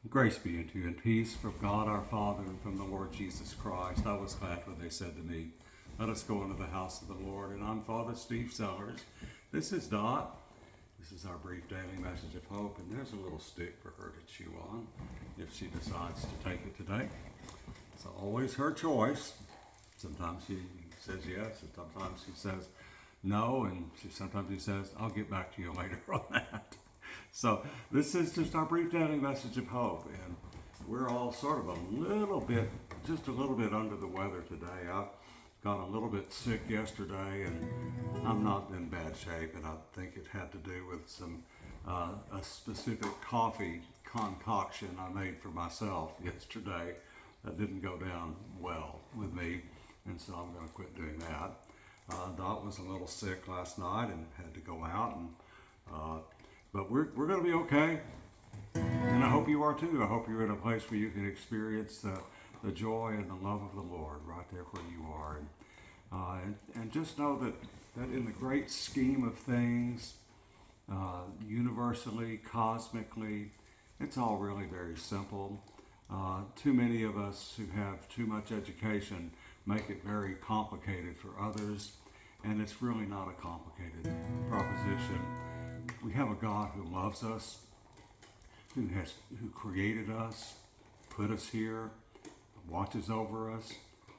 Grace be unto you and peace from God our Father and from the Lord Jesus Christ. I was glad when they said to me, let us go into the house of the Lord. And I'm Father Steve Sellers. This is Dot. This is our brief daily message of hope. And there's a little stick for her to chew on if she decides to take it today. It's always her choice. Sometimes she says yes, and sometimes she says no, and sometimes she says, I'll get back to you later on that. So this is just our brief daily message of hope, and we're all sort of just a little bit under the weather today. I got a little bit sick yesterday, and I'm not in bad shape, and I think it had to do with a specific coffee concoction I made for myself yesterday that didn't go down well with me, and so I'm going to quit doing that. Dot was a little sick last night and had to go out, but we're going to be okay, and I hope you are too. I hope you're in a place where you can experience the joy and the love of the Lord right there where you are, and just know that in the great scheme of things, universally, cosmically, it's all really very simple. Too many of us who have too much education make it very complicated for others, and it's really not a complicated proposition. We have a God who loves us, who created us, put us here, watches over us,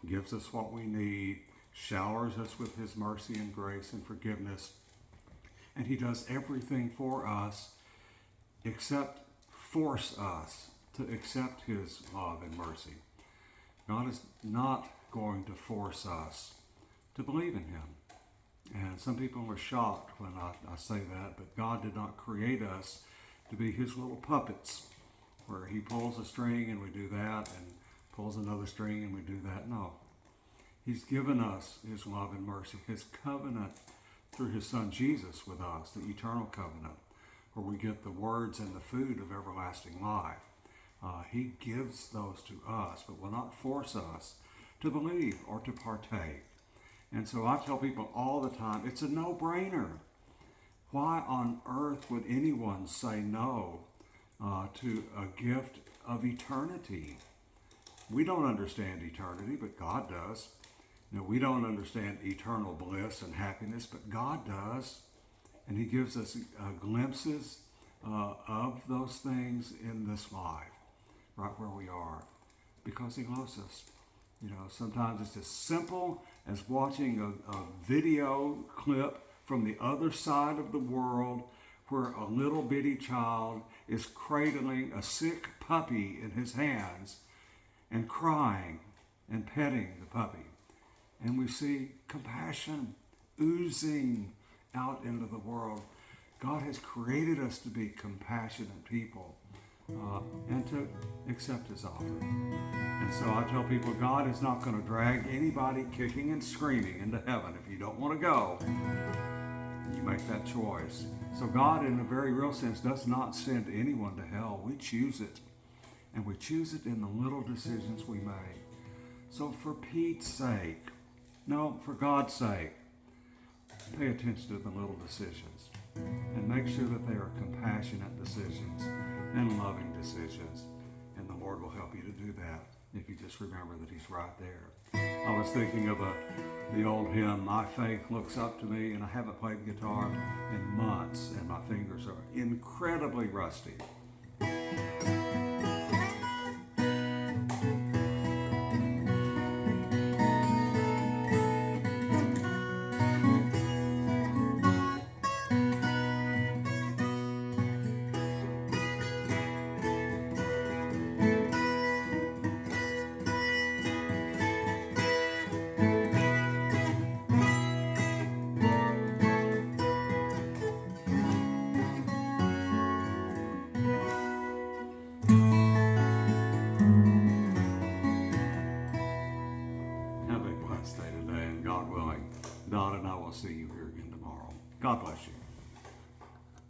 gives us what we need, showers us with his mercy and grace and forgiveness, and he does everything for us except force us to accept his love and mercy. God is not going to force us to believe in him. And some people are shocked when I say that, but God did not create us to be his little puppets, where he pulls a string and we do that, and pulls another string and we do that. No. He's given us his love and mercy, his covenant through his son Jesus with us, the eternal covenant, where we get the words and the food of everlasting life. He gives those to us, but will not force us to believe or to partake. And so I tell people all the time, it's a no-brainer. Why on earth would anyone say no to a gift of eternity? We don't understand eternity, but God does. We don't understand eternal bliss and happiness, but God does. And he gives us glimpses of those things in this life, right where we are, because he loves us. Sometimes it's as simple as watching a video clip from the other side of the world where a little bitty child is cradling a sick puppy in his hands and crying and petting the puppy. And we see compassion oozing out into the world. God has created us to be compassionate people and to accept his offer. And so I tell people, God is not going to drag anybody kicking and screaming into heaven. If you don't want to go, you make that choice. So God, in a very real sense, does not send anyone to hell. We choose it. And we choose it in the little decisions we make. So for Pete's sake, no, for God's sake, pay attention to the little decisions and make sure that they are compassionate decisions and loving decisions. And the Lord will help you to do that if you just remember that he's right there. I was thinking of the old hymn, My Faith Looks Up to Me, and I haven't played guitar in months, and my fingers are incredibly rusty. Have a blessed day today, and God willing, Dot and I will see you here again tomorrow. God bless you.